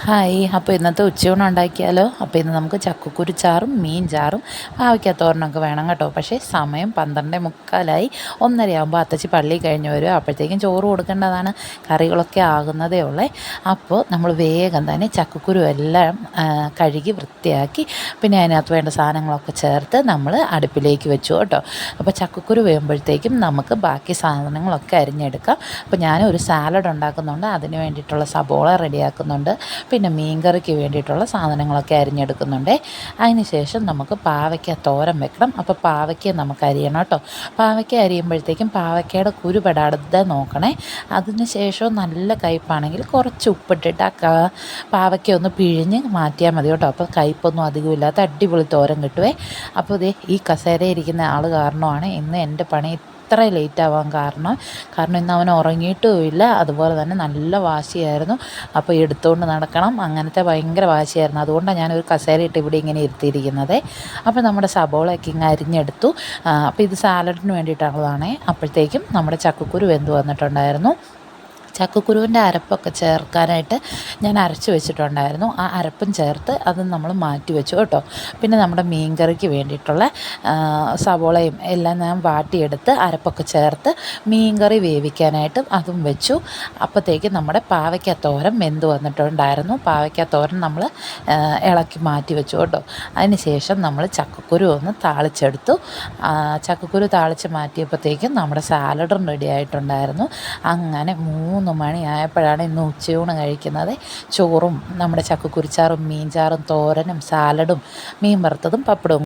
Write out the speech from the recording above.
Hi, അപ്പോൾ ഇന്നത്തെ ഉച്ചയൂണ് ഉണ്ടാക്കിയാലോ? അപ്പോൾ ഇന്ന് നമുക്ക് ചക്കക്കുരു ചാറും മീൻ ചാറും പാവയ്ക്കാത്തോരനൊക്കെ വേണം കേട്ടോ. പക്ഷേ സമയം 12:45 1:30 അത്തച്ചി പള്ളി കഴിഞ്ഞ് വരും. അപ്പോഴത്തേക്കും ചോറ് കൊടുക്കേണ്ടതാണ്. കറികളൊക്കെ ആകുന്നതേ ഉള്ളേ. അപ്പോൾ നമ്മൾ വേഗം തന്നെ ചക്കക്കുരു എല്ലാം കഴുകി വൃത്തിയാക്കി പിന്നെ അതിനകത്ത് വേണ്ട സാധനങ്ങളൊക്കെ ചേർത്ത് നമ്മൾ അടുപ്പിലേക്ക് വെച്ചു കേട്ടോ. അപ്പോൾ ചക്കക്കുരു വേകുമ്പോഴത്തേക്കും നമുക്ക് ബാക്കി സാധനങ്ങളൊക്കെ അരിഞ്ഞെടുക്കാം. അപ്പോൾ ഞാനൊരു സാലഡ് ഉണ്ടാക്കുന്നുണ്ട്, അതിന് വേണ്ടിയിട്ടുള്ള സബോള റെഡിയാക്കുന്നുണ്ട്. പിന്നെ മീൻകറിക്ക് വേണ്ടിയിട്ടുള്ള സാധനങ്ങളൊക്കെ അരിഞ്ഞെടുക്കുന്നുണ്ട്. അതിന് ശേഷം നമുക്ക് പാവയ്ക്ക തോരൻ വെക്കണം. അപ്പോൾ പാവയ്ക്ക നമുക്ക് അരിയണം കേട്ടോ. പാവയ്ക്ക അരിയുമ്പോഴത്തേക്കും പാവയ്ക്കയുടെ കുരു പെടാതെ നോക്കണേ. അതിന് ശേഷം നല്ല കയ്പ്പാണെങ്കിൽ കുറച്ച് ഉപ്പിട്ടിട്ട് പാവയ്ക്ക ഒന്ന് പിഴിഞ്ഞ് മാറ്റിയാൽ മതി കേട്ടോ. അപ്പോൾ കയ്പ്പൊന്നും അധികമില്ലാത്ത അടിപൊളി തോരൻ കിട്ടുവേ. അപ്പോൾ ഇതേ ഈ കസേരയിരിക്കുന്ന ആൾ കാരണമാണ് ഇന്ന് എൻ്റെ പണി ഇത്ര ലേറ്റ് ആവാൻ കാരണം ഇന്ന് അവൻ ഉറങ്ങിയിട്ടുമില്ല. അതുപോലെ തന്നെ നല്ല വാശിയായിരുന്നു. അപ്പോൾ എടുത്തുകൊണ്ട് നടക്കണം, അങ്ങനത്തെ ഭയങ്കര വാശിയായിരുന്നു. അതുകൊണ്ടാണ് ഞാനൊരു കസേരയിട്ട് ഇവിടെ ഇങ്ങനെ ഇരുത്തിയിരിക്കുന്നത്. അപ്പോൾ നമ്മുടെ സബോളയൊക്കെ ഇങ്ങനെ അരിഞ്ഞെടുത്തു. അപ്പോൾ ഇത് സാലഡിന് വേണ്ടിയിട്ടുള്ളതാണേ. അപ്പോഴത്തേക്കും നമ്മുടെ ചക്കക്കുരു വെന്ത് വന്നിട്ടുണ്ടായിരുന്നു. ചക്കക്കുരുവിൻ്റെ അരപ്പൊക്കെ ചേർക്കാനായിട്ട് ഞാൻ അരച്ച് വെച്ചിട്ടുണ്ടായിരുന്നു. ആ അരപ്പും ചേർത്ത് അത് നമ്മൾ മാറ്റി വെച്ചു കേട്ടോ. പിന്നെ നമ്മുടെ മീൻ കറിക്ക് വേണ്ടിയിട്ടുള്ള സവോളയും എല്ലാം ഞാൻ വാട്ടിയെടുത്ത് അരപ്പൊക്കെ ചേർത്ത് മീൻ കറി വേവിക്കാനായിട്ട് അതും വെച്ചു. അപ്പോഴത്തേക്ക് നമ്മുടെ പാവയ്ക്കാത്തോരൻ വെന്ത് വന്നിട്ടുണ്ടായിരുന്നു. പാവയ്ക്കാത്തോരൻ നമ്മൾ ഇളക്കി മാറ്റി വെച്ചു കേട്ടോ. അതിന് ശേഷം നമ്മൾ ചക്കക്കുരു ഒന്ന് താളിച്ചെടുത്തു. ചക്കക്കുരു താളിച്ച് മാറ്റിയപ്പോഴത്തേക്കും നമ്മുടെ സാലഡും റെഡി ആയിട്ടുണ്ടായിരുന്നു. അങ്ങനെ 3 മണിയായപ്പോഴാണ് ഇന്ന് ഉച്ചയൂണ് കഴിക്കുന്നത്. ചോറും നമ്മുടെ ചക്കക്കുരുച്ചാറും മീൻ ചാറും തോരനും സാലഡും മീൻ വറുത്തതും പപ്പടവും